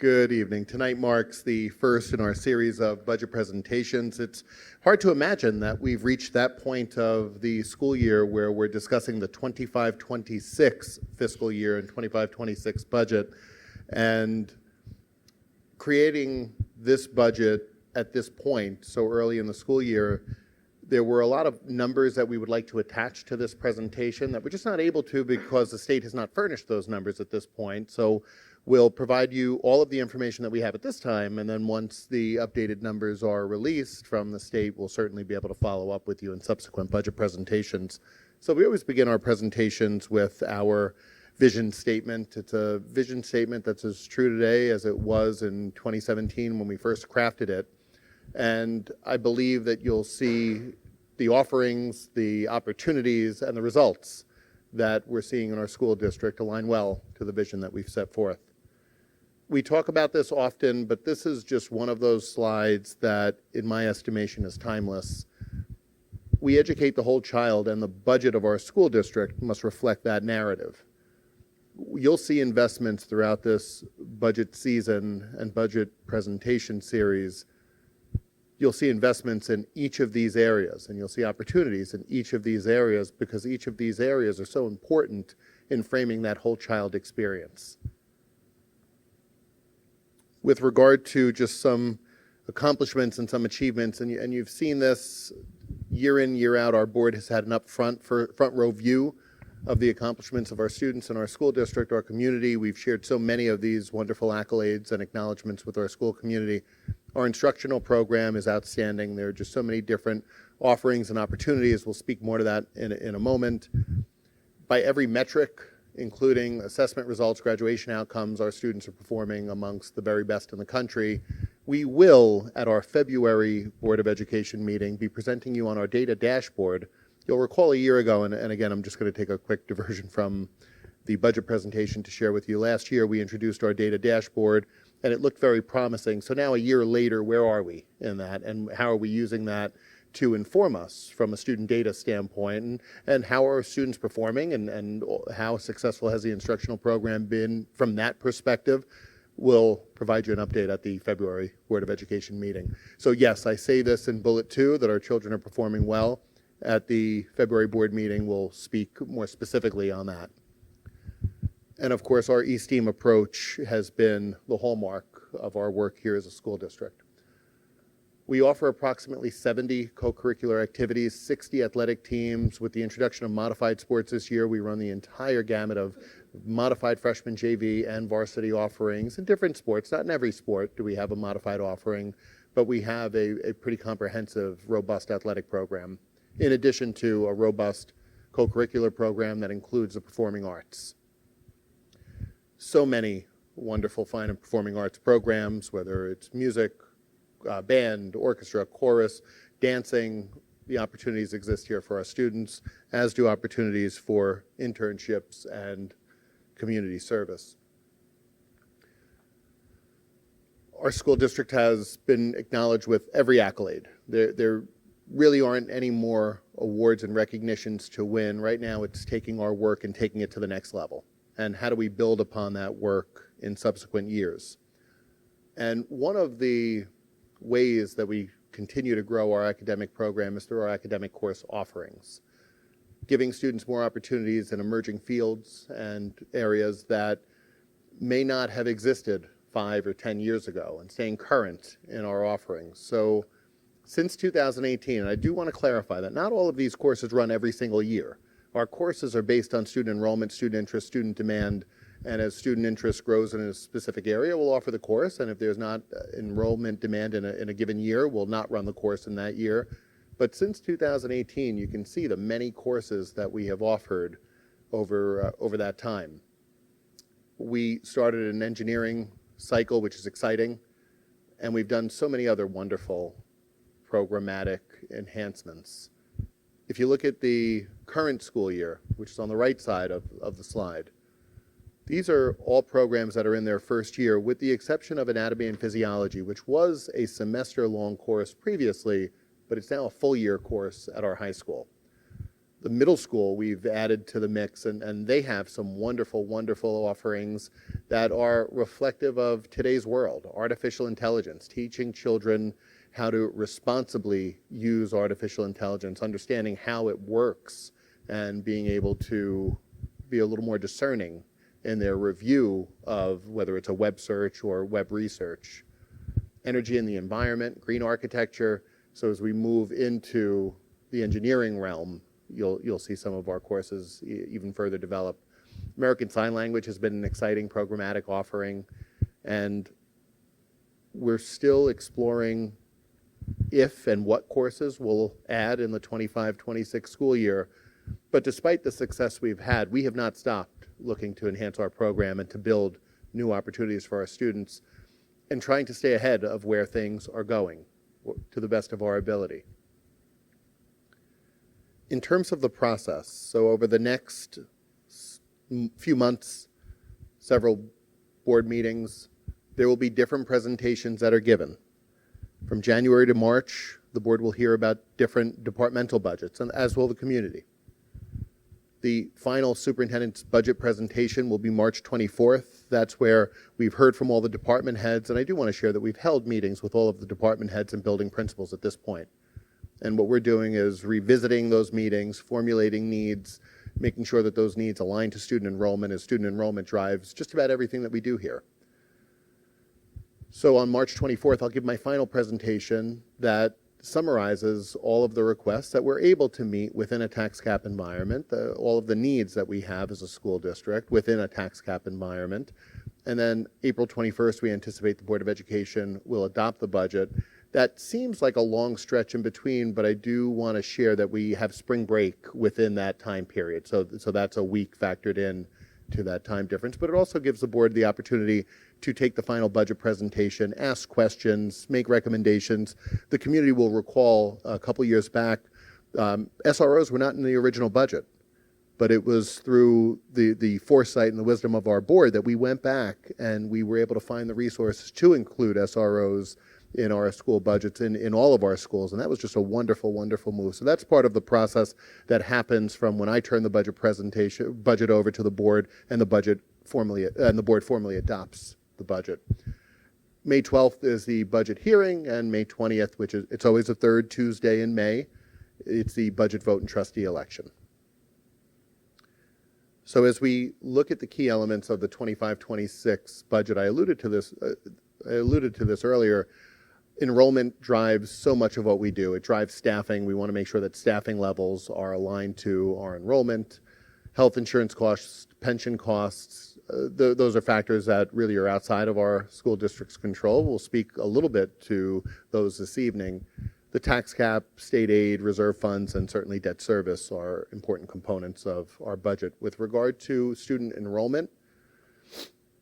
Good evening. Tonight marks the first in our series of budget presentations. It's hard to imagine that we've reached that point of the school year where we're discussing the 25-26 fiscal year and 25-26 budget, and creating this budget at this point so early in the school year. There were a lot of numbers that we would like to attach to this presentation that we're just not able to because the state has not furnished those numbers at this point. So we'll provide you all of the information that we have at this time, and then once the updated numbers are released from the state, we'll certainly be able to follow up with you in subsequent budget presentations. So we always begin our presentations with our vision statement. It's a vision statement that's as true today as it was in 2017 when we first crafted it. And I believe that you'll see the offerings, the opportunities, and the results that we're seeing in our school district align well to the vision that we've set forth. We talk about this often, but this is just one of those slides that, in my estimation, is timeless. We educate the whole child, and the budget of our school district must reflect that narrative. You'll see investments throughout this budget season and budget presentation series. You'll see investments in each of these areas, and you'll see opportunities in each of these areas because each of these areas are so important in framing that whole child experience. With regard to just some accomplishments and some achievements, and you've seen this year in, year out, our board has had an front row view of the accomplishments of our students in our school district, our community. We've shared so many of these wonderful accolades and acknowledgments with our school community. Our instructional program is outstanding. There are just so many different offerings and opportunities. We'll speak more to that in a moment. By every metric, including assessment results, graduation outcomes, our students are performing amongst the very best in the country. We will, at our February Board of Education meeting, be presenting you on our data dashboard. You'll recall a year ago, and again, I'm just going to take a quick diversion from the budget presentation to share with you. Last year, we introduced our data dashboard, and it looked very promising. So now a year later, where are we in that, and how are we using that to inform us from a student data standpoint, and how are students performing, and how successful has the instructional program been from that perspective? We'll provide you an update at the February Board of Education meeting. So yes, I say this in bullet 2, that our children are performing well. At the February board meeting, we'll speak more specifically on that. And of course, our eSTEAM approach has been the hallmark of our work here as a school district. We offer approximately 70 co-curricular activities, 60 athletic teams. With the introduction of modified sports this year, we run the entire gamut of modified freshman JV and varsity offerings in different sports. Not in every sport do we have a modified offering, but we have a pretty comprehensive, robust athletic program, in addition to a robust co-curricular program that includes the performing arts. So many wonderful fine and performing arts programs, whether it's music, band, orchestra, chorus, dancing. The opportunities exist here for our students, as do opportunities for internships and community service. Our school district has been acknowledged with every accolade. There really aren't any more awards and recognitions to win. Right now, it's taking our work and taking it to the next level. And how do we build upon that work in subsequent years? And one of the ways that we continue to grow our academic program is through our academic course offerings, giving students more opportunities in emerging fields and areas that may not have existed 5 or 10 years ago, and staying current in our offerings. So since 2018, and I do want to clarify that not all of these courses run every single year. Our courses are based on student enrollment, student interest, student demand, and as student interest grows in a specific area, we'll offer the course, and if there's not enrollment demand in a given year, we'll not run the course in that year. But since 2018, you can see the many courses that we have offered over that time. We started an engineering cycle, which is exciting, and we've done so many other wonderful programmatic enhancements. If you look at the current school year, which is on the right side of the slide, these are all programs that are in their first year, with the exception of anatomy and physiology, which was a semester-long course previously, but it's now a full-year course at our high school. the middle school we've added to the mix, and they have some wonderful, wonderful offerings that are reflective of today's world. Artificial intelligence, teaching children how to responsibly use artificial intelligence, understanding how it works, and being able to be a little more discerning in their review of whether it's a web search or web research. Energy and the environment, green architecture. So as we move into the engineering realm, you'll see some of our courses even further develop. American Sign Language has been an exciting programmatic offering, and we're still exploring if and what courses we'll add in the 25-26 school year. But despite the success we've had, we have not stopped looking to enhance our program and to build new opportunities for our students and trying to stay ahead of where things are going to the best of our ability. In terms of the process, so over the next few months, several board meetings, there will be different presentations that are given. From January to March, the board will hear about different departmental budgets, and as will the community. The final superintendent's budget presentation will be March 24th. That's where we've heard from all the department heads, and I do want to share that we've held meetings with all of the department heads and building principals at this point. And what we're doing is revisiting those meetings, formulating needs, making sure that those needs align to student enrollment, as student enrollment drives just about everything that we do here. So on March 24th, I'll give my final presentation that summarizes all of the requests that we're able to meet within a tax cap environment, all of the needs that we have as a school district within a tax cap environment. And then April 21st, we anticipate the Board of Education will adopt the budget. That seems like a long stretch in between, but I do want to share that we have spring break within that time period. So that's a week factored in to that time difference, but it also gives the board the opportunity to take the final budget presentation, ask questions, make recommendations. The community will recall a couple years back, SROs were not in the original budget, but it was through the foresight and the wisdom of our board that we went back and we were able to find the resources to include SROs in our school budgets in all of our schools, and that was just a wonderful, wonderful move. So that's part of the process that happens from when I turn the budget over to the board, and the board formally adopts the budget. May 12th is the budget hearing, and May 20th, it's always the third Tuesday in May, it's the budget vote and trustee election. So as we look at the key elements of the 25-26 budget, I alluded to this earlier. Enrollment drives so much of what we do. It drives staffing. We want to make sure that staffing levels are aligned to our enrollment. Health insurance costs, pension costs, those are factors that really are outside of our school district's control. We'll speak a little bit to those this evening. The tax cap, state aid, reserve funds, and certainly debt service are important components of our budget. With regard to student enrollment,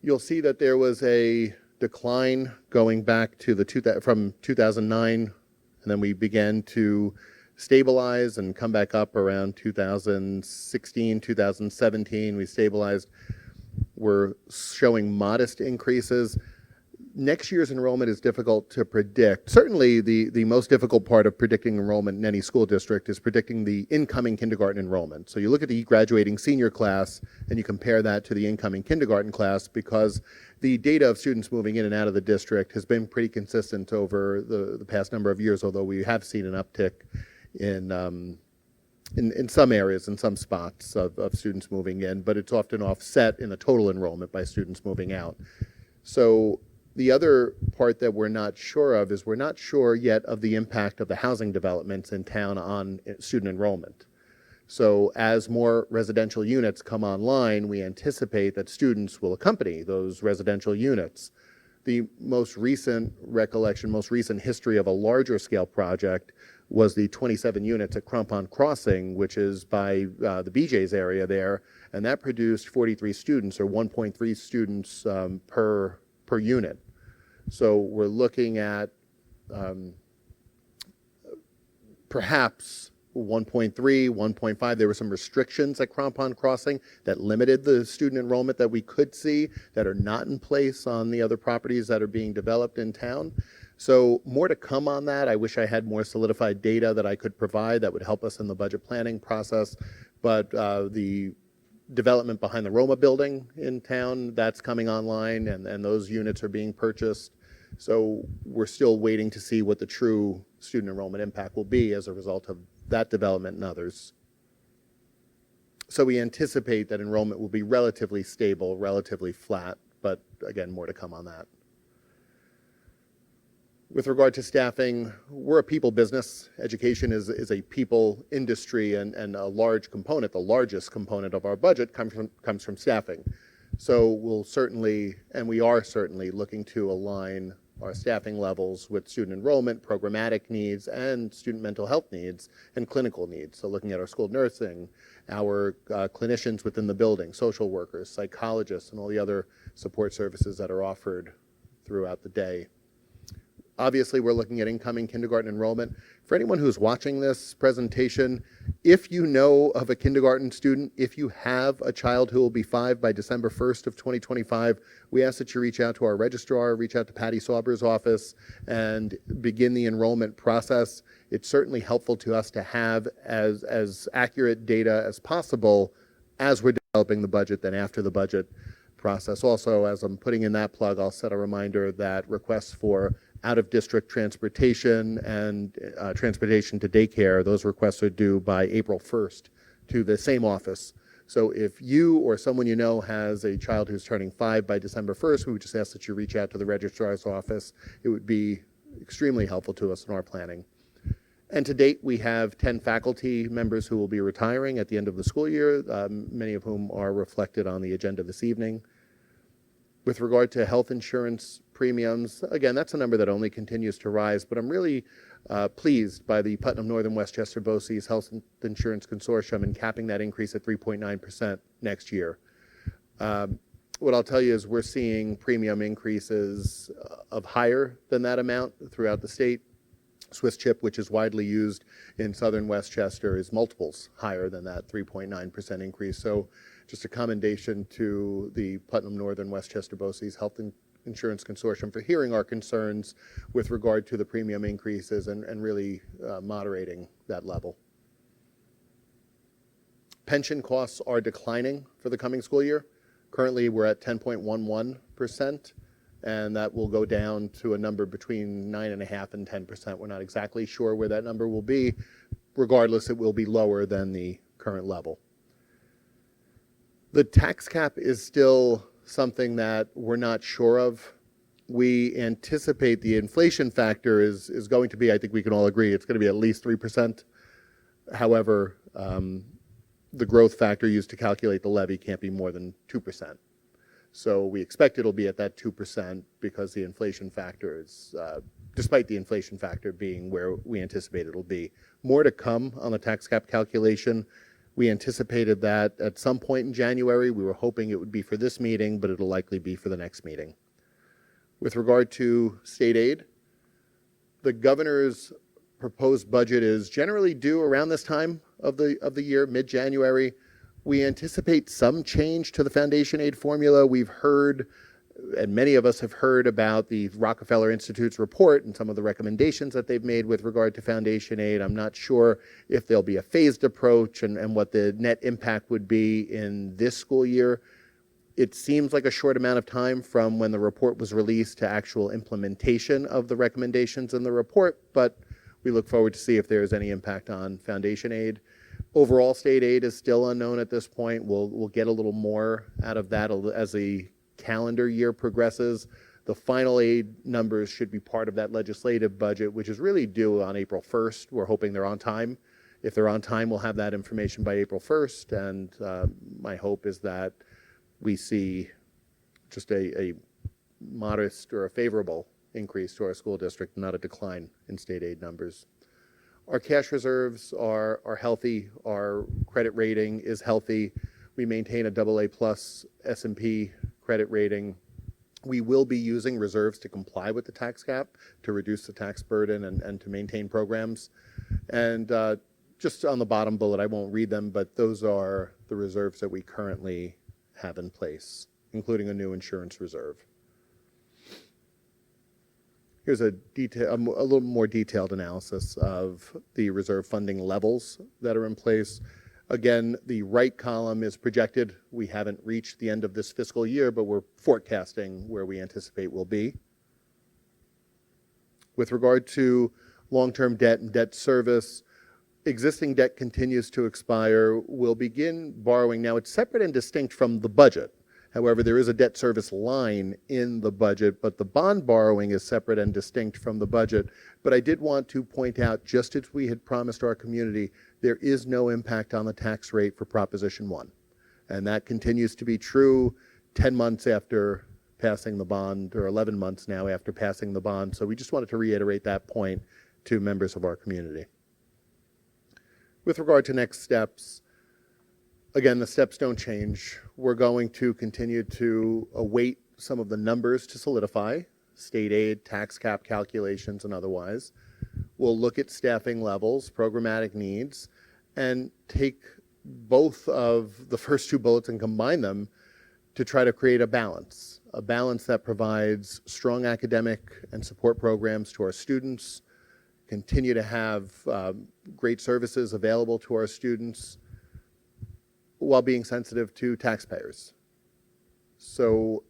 you'll see that there was a decline going back to from 2009, and then we began to stabilize and come back up around 2016, 2017. We stabilized. We're showing modest increases. Next year's enrollment is difficult to predict. Certainly the most difficult part of predicting enrollment in any school district is predicting the incoming kindergarten enrollment. So you look at the graduating senior class and you compare that to the incoming kindergarten class, because the data of students moving in and out of the district has been pretty consistent over the past number of years, although we have seen an uptick in some areas, in some spots of students moving in, but it's often offset in the total enrollment by students moving out. So the other part that we're not sure of is we're not sure yet of the impact of the housing developments in town on student enrollment. So as more residential units come online, we anticipate that students will accompany those residential units. The most recent history of a larger scale project was the 27 units at Crampon Crossing, which is by the BJ's area there, and that produced 43 students, or 1.3 students per unit. So we're looking at perhaps 1.3, 1.5. There were some restrictions at Crampon Crossing that limited the student enrollment that we could see that are not in place on the other properties that are being developed in town. So more to come on that. I wish I had more solidified data that I could provide that would help us in the budget planning process. But the development behind the Roma building in town, that's coming online, and those units are being purchased. So we're still waiting to see what the true student enrollment impact will be as a result of that development and others. So we anticipate that enrollment will be relatively stable, relatively flat, but again, more to come on that. With regard to staffing, we're a people business. Education is a people industry, and a large component, the largest component of our budget comes from staffing. So we'll certainly, and we are certainly looking to align our staffing levels with student enrollment, programmatic needs, and student mental health needs, and clinical needs. So looking at our school nursing, our clinicians within the building, social workers, psychologists, and all the other support services that are offered throughout the day. Obviously, we're looking at incoming kindergarten enrollment. For anyone who's watching this presentation, if you know of a kindergarten student, if you have a child who will be 5 by December 1st of 2025, we ask that you reach out to our registrar, reach out to Patty Sauber's office, and begin the enrollment process. It's certainly helpful to us to have as accurate data as possible as we're developing the budget, then after the budget process. Also, as I'm putting in that plug, I'll set a reminder that requests for out-of-district transportation and transportation to daycare, those requests are due by April 1st to the same office. So if you or someone you know has a child who's turning 5 by December 1st, we would just ask that you reach out to the registrar's office. It would be extremely helpful to us in our planning. And to date, we have 10 faculty members who will be retiring at the end of the school year, many of whom are reflected on the agenda this evening. With regard to health insurance premiums, again, that's a number that only continues to rise, but I'm really pleased by the Putnam Northern Westchester BOCES Health Insurance Consortium in capping that increase at 3.9% next year. What I'll tell you is we're seeing premium increases of higher than that amount throughout the state. Swiss chip, which is widely used in southern Westchester, is multiples higher than that 3.9% increase. So just a commendation to the Putnam Northern Westchester BOCES Health Insurance Consortium for hearing our concerns with regard to the premium increases and really moderating that level. Pension costs are declining for the coming school year. Currently, we're at 10.11%. And that will go down to a number between 9.5% and 10%. We're not exactly sure where that number will be. Regardless, it will be lower than the current level. The tax cap is still something that we're not sure of. We anticipate the inflation factor is going to be, I think we can all agree, it's going to be at least 3%. However, the growth factor used to calculate the levy can't be more than 2%. So we expect it'll be at that 2% because the inflation factor is, despite the inflation factor being where we anticipate it'll be. More to come on the tax cap calculation. We anticipated that at some point in January. We were hoping it would be for this meeting, but it'll likely be for the next meeting. With regard to state aid, the governor's proposed budget is generally due around this time of the year, mid-January. We anticipate some change to the foundation aid formula. We've heard, and many of us have heard about the Rockefeller Institute's report and some of the recommendations that they've made with regard to foundation aid. I'm not sure if there'll be a phased approach and what the net impact would be in this school year. It seems like a short amount of time from when the report was released to actual implementation of the recommendations in the report, but we look forward to see if there's any impact on foundation aid. Overall state aid is still unknown at this point. We'll get a little more out of that as the calendar year progresses. The final aid numbers should be part of that legislative budget, which is really due on April 1st. We're hoping they're on time. If they're on time, we'll have that information by April 1st, and my hope is that we see just a modest or a favorable increase to our school district, not a decline in state aid numbers. Our cash reserves are healthy. Our credit rating is healthy. We maintain a AA+ S&P credit rating. We will be using reserves to comply with the tax cap, to reduce the tax burden and to maintain programs. And just on the bottom bullet, I won't read them, but those are the reserves that we currently have in place, including a new insurance reserve. Here's a little more detailed analysis of the reserve funding levels that are in place. Again, the right column is projected. We haven't reached the end of this fiscal year, but we're forecasting where we anticipate we'll be. With regard to long-term debt and debt service, existing debt continues to expire. We'll begin borrowing. Now, it's separate and distinct from the budget. However, there is a debt service line in the budget, but the bond borrowing is separate and distinct from the budget. But I did want to point out, just as we had promised our community, there is no impact on the tax rate for Proposition 1. And that continues to be true 10 months after passing the bond, or 11 months now after passing the bond. So we just wanted to reiterate that point to members of our community. With regard to next steps, again, the steps don't change. We're going to continue to await some of the numbers to solidify, state aid, tax cap calculations, and otherwise. We'll look at staffing levels, programmatic needs, and take both of the first two bullets and combine them to try to create a balance that provides strong academic and support programs to our students, continue to have great services available to our students, while being sensitive to taxpayers. So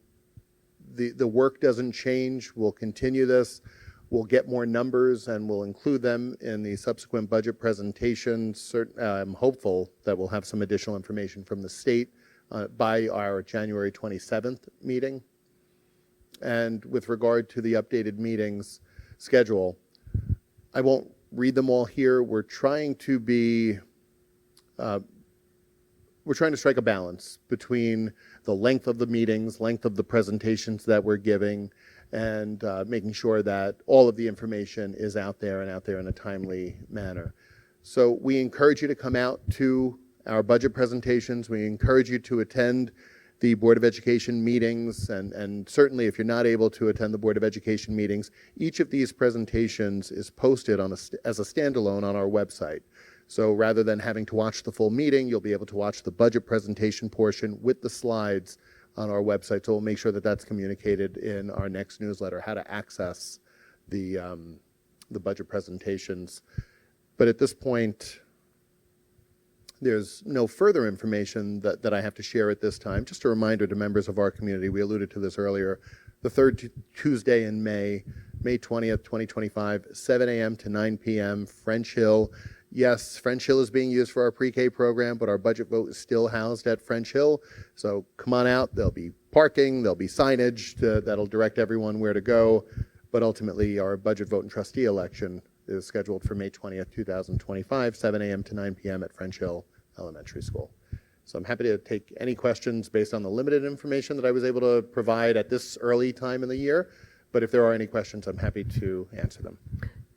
the work doesn't change. We'll continue this. We'll get more numbers and we'll include them in the subsequent budget presentations. I'm hopeful that we'll have some additional information from the state by our January 27th meeting. And with regard to the updated meetings schedule, I won't read them all here. We're trying to strike a balance between the length of the meetings, length of the presentations that we're giving, and making sure that all of the information is out there in a timely manner. So we encourage you to come out to our budget presentations. We encourage you to attend the Board of Education meetings, and certainly if you're not able to attend the Board of Education meetings, each of these presentations is posted as a standalone on our website. So rather than having to watch the full meeting, you'll be able to watch the budget presentation portion with the slides on our website. So we'll make sure that that's communicated in our next newsletter, how to access the budget presentations. But at this point, there's no further information that I have to share at this time. Just a reminder to members of our community, we alluded to this earlier, the third Tuesday in May 20th, 2025, 7 a.m. to 9 p.m., French Hill. Yes, French Hill is being used for our pre-K program, but our budget vote is still housed at French Hill. So come on out. There'll be parking. There'll be signage that'll direct everyone where to go. But ultimately, our budget vote and trustee election is scheduled for May 20th, 2025, 7 a.m. to 9 p.m. at French Hill Elementary School. So I'm happy to take any questions based on the limited information that I was able to provide at this early time in the year. But if there are any questions, I'm happy to answer them.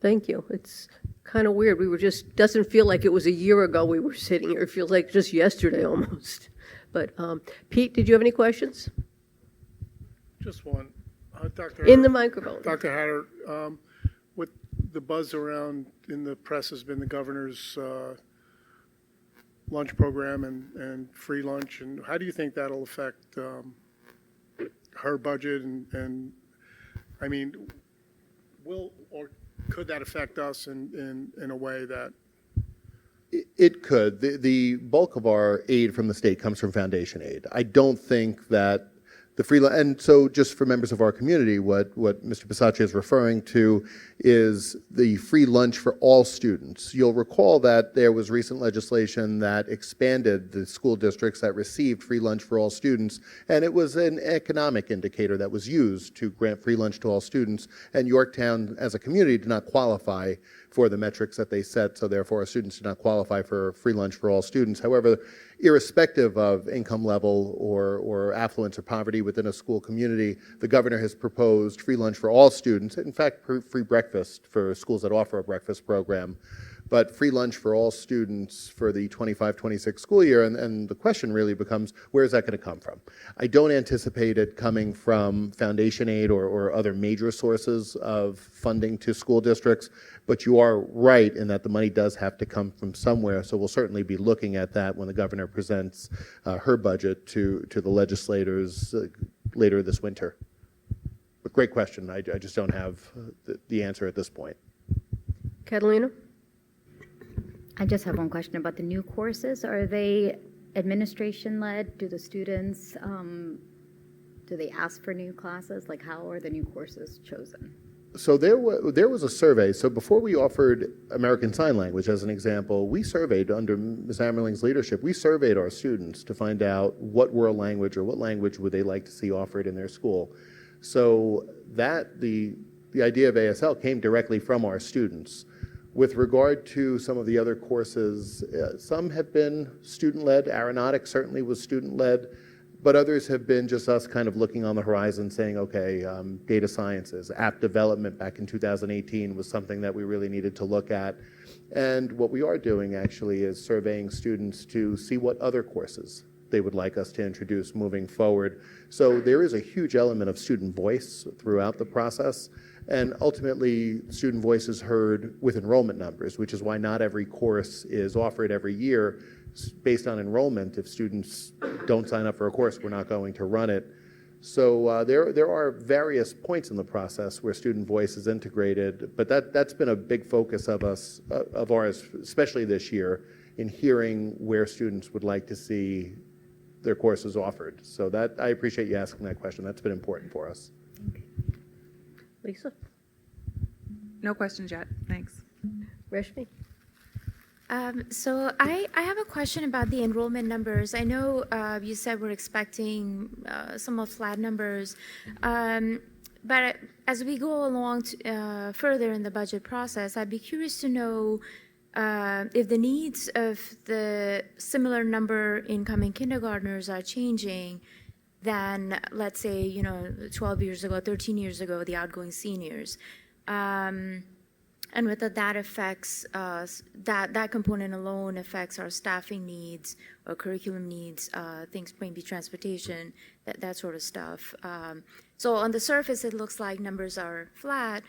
Thank you. It's kind of weird. Doesn't feel like it was a year ago we were sitting here. It feels like just yesterday almost. But Pete, did you have any questions? Just one. Dr. In the microphone. Dr. Hatter, with the buzz around in the press has been the governor's lunch program and free lunch, and how do you think that'll affect her budget and I mean, could that affect us in a way that? It could. The bulk of our aid from the state comes from foundation aid. I don't think that the free lunch, and so just for members of our community, what Mr. Bisaccia is referring to is the free lunch for all students. You'll recall that there was recent legislation that expanded the school districts that received free lunch for all students, and it was an economic indicator that was used to grant free lunch to all students, and Yorktown as a community did not qualify for the metrics that they set, so therefore our students did not qualify for free lunch for all students. However, irrespective of income level or affluence or poverty within a school community, the governor has proposed free lunch for all students, in fact, free breakfast for schools that offer a breakfast program, but free lunch for all students for the 25-26 school year, and the question really becomes, where is that going to come from? I don't anticipate it coming from foundation aid or other major sources of funding to school districts, but you are right in that the money does have to come from somewhere, so we'll certainly be looking at that when the governor presents her budget to the legislators later this winter. But great question. I just don't have the answer at this point. Catalina? I just have one question about the new courses. Are they administration-led? Do the students, do they ask for new classes? Like, how are the new courses chosen? So there was a survey. So before we offered American Sign Language as an example, we surveyed under Ms. Ammerling's leadership, we surveyed our students to find out what world language or what language would they like to see offered in their school. So that the idea of ASL came directly from our students. With regard to some of the other courses, some have been student-led. Aeronautics certainly was student-led. But others have been just us kind of looking on the horizon saying, okay, data sciences, app development back in 2018 was something that we really needed to look at. And what we are doing actually is surveying students to see what other courses they would like us to introduce moving forward. So there is a huge element of student voice throughout the process. And ultimately, student voice is heard with enrollment numbers, which is why not every course is offered every year based on enrollment. If students don't sign up for a course, we're not going to run it. So there are various points in the process where student voice is integrated, but that's been a big focus of ours, especially this year, in hearing where students would like to see their courses offered. So that I appreciate you asking that question. That's been important for us. Lisa? No questions yet. Thanks. Rashmi? So I have a question about the enrollment numbers. I know you said we're expecting somewhat flat numbers, but as we go along further in the budget process, I'd be curious to know if the needs of the similar number incoming kindergartners are changing than, let's say, 12 years ago, 13 years ago, the outgoing seniors. And whether that affects, that component alone affects our staffing needs or curriculum needs, things maybe transportation, that sort of stuff. So on the surface, it looks like numbers are flat,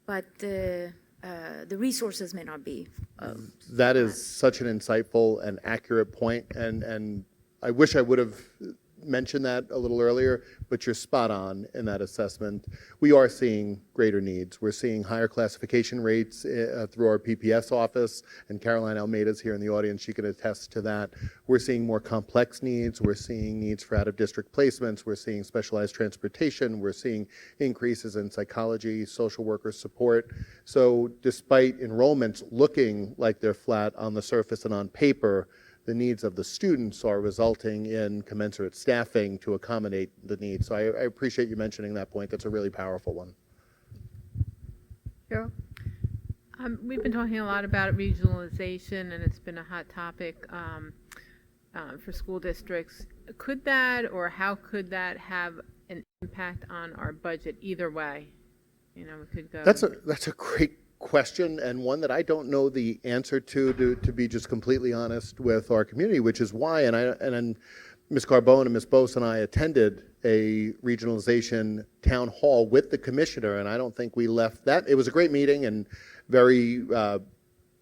but the resources may not be. That is such an insightful and accurate point, and I wish I would have mentioned that a little earlier, but you're spot on in that assessment. We are seeing greater needs. We're seeing higher classification rates through our PPS office, and Caroline Almeida's here in the audience. She can attest to that. We're seeing more complex needs. We're seeing needs for out-of-district placements. We're seeing specialized transportation. We're seeing increases in psychology, social worker support. So despite enrollments looking like they're flat on the surface and on paper, the needs of the students are resulting in commensurate staffing to accommodate the needs. So I appreciate you mentioning that point. That's a really powerful one. Carol? We've been talking a lot about regionalization, and it's been a hot topic for school districts. Could that, or how could that have an impact on our budget either way? We could go. That's a great question, and one that I don't know the answer to be just completely honest with our community, which is why, and Ms. Carbone and Ms. Bose and I attended a regionalization town hall with the commissioner, and I don't think we left that. It was a great meeting and very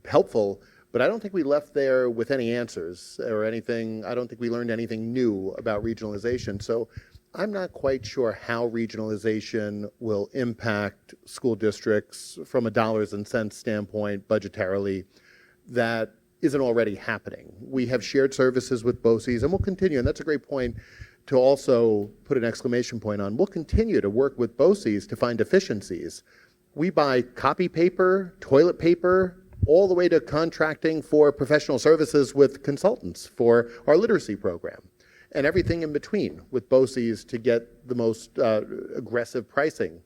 helpful, but I don't think we left there with any answers or anything. I don't think we learned anything new about regionalization. So I'm not quite sure how regionalization will impact school districts from a dollars and cents standpoint budgetarily that isn't already happening. We have shared services with BOCES, and we'll continue, and that's a great point to also put an exclamation point on. We'll continue to work with BOCES to find efficiencies. We buy copy paper, toilet paper, all the way to contracting for professional services with consultants for our literacy program, and everything in between with BOCES to get the most aggressive pricing.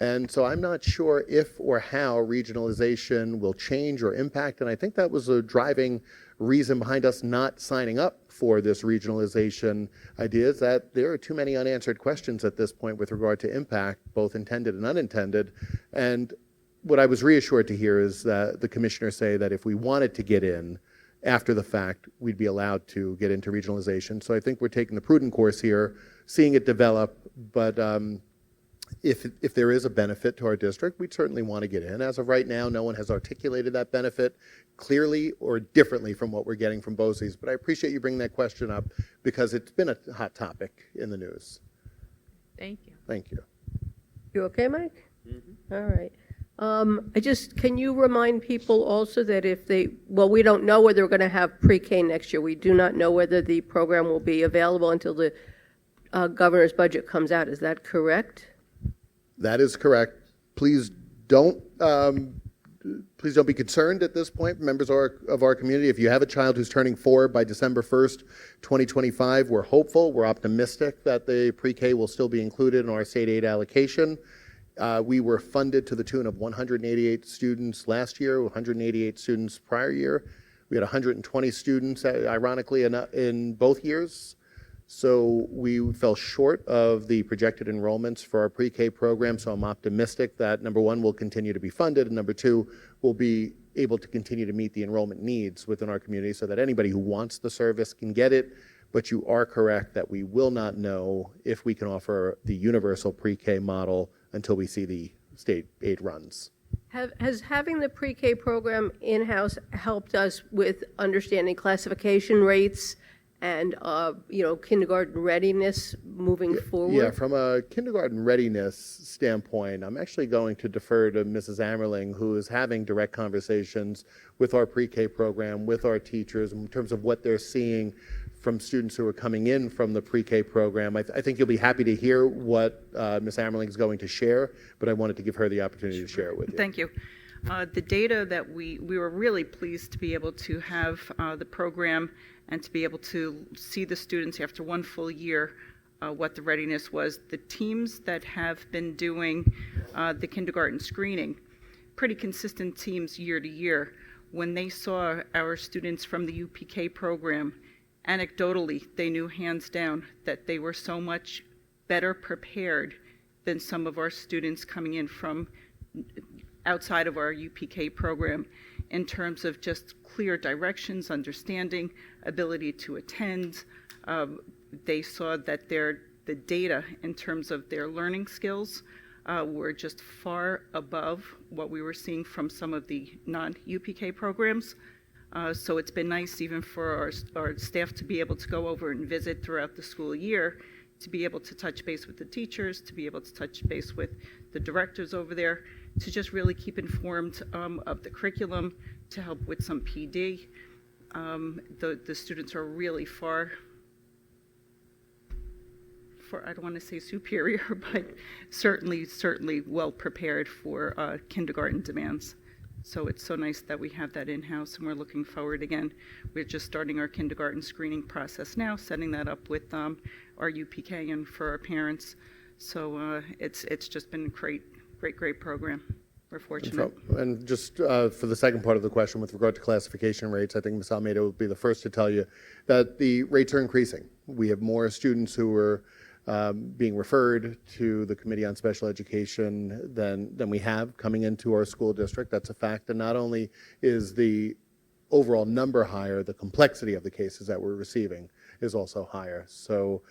And so I'm not sure if or how regionalization will change or impact, and I think that was a driving reason behind us not signing up for this regionalization idea, is that there are too many unanswered questions at this point with regard to impact, both intended and unintended. And what I was reassured to hear is that the commissioner say that if we wanted to get in after the fact, we'd be allowed to get into regionalization. So I think we're taking the prudent course here, seeing it develop, but if there is a benefit to our district, we'd certainly want to get in. As of right now, no one has articulated that benefit clearly or differently from what we're getting from BOCES, but I appreciate you bringing that question up because it's been a hot topic in the news. Thank you. Thank you. You okay, Mike? All right. Can you remind people also that we don't know whether we're going to have pre-K next year. We do not know whether the program will be available until the governor's budget comes out. Is that correct? That is correct. Please don't be concerned at this point, members of our community. If you have a child who's turning 4 by December 1st, 2025, we're hopeful, we're optimistic that the pre-K will still be included in our state aid allocation. We were funded to the tune of 188 students last year, 188 students prior year. We had 120 students, ironically, in both years. So we fell short of the projected enrollments for our pre-K program. So I'm optimistic that, number one, we'll continue to be funded, and number two, we'll be able to continue to meet the enrollment needs within our community so that anybody who wants the service can get it. But you are correct that we will not know if we can offer the universal pre-K model until we see the state aid runs. Has having the pre-K program in-house helped us with understanding classification rates and, kindergarten readiness moving forward? Yeah, from a kindergarten readiness standpoint, I'm actually going to defer to Mrs. Ammerling, who is having direct conversations with our pre-K program, with our teachers, in terms of what they're seeing from students who are coming in from the pre-K program. I think you'll be happy to hear what Ms. Ammerling is going to share, but I wanted to give her the opportunity to share it with you. Thank you. The data that we were really pleased to be able to have the program and to be able to see the students after one full year, what the readiness was. The teams that have been doing the kindergarten screening, pretty consistent teams year to year, when they saw our students from the UPK program, anecdotally, they knew hands down that they were so much better prepared than some of our students coming in from outside of our UPK program in terms of just clear directions, understanding, ability to attend. They saw that the data in terms of their learning skills were just far above what we were seeing from some of the non-UPK programs. So it's been nice even for our staff to be able to go over and visit throughout the school year, to be able to touch base with the teachers, to be able to touch base with the directors over there, to just really keep informed of the curriculum, to help with some PD. The students are really far, I don't want to say superior, but certainly well prepared for kindergarten demands. So it's so nice that we have that in-house, and we're looking forward again. We're just starting our kindergarten screening process now, setting that up with our UPK and for our parents. So it's just been a great program. We're fortunate. And just for the second part of the question with regard to classification rates, I think Ms. Almeida will be the first to tell you that the rates are increasing. We have more students who are being referred to the Committee on Special Education than we have coming into our school district. That's a fact. And not only is the overall number higher, the complexity of the cases that we're receiving is also higher. So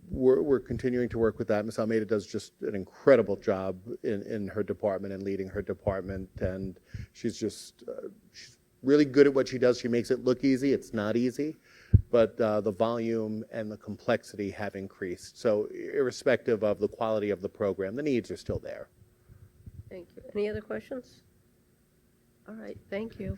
we're continuing to work with that. Ms. Almeida does just an incredible job in her department and leading her department. And she's really good at what she does. She makes it look easy. It's not easy. But the volume and the complexity have increased. So irrespective of the quality of the program, the needs are still there. Thank you. Any other questions? All right, thank you.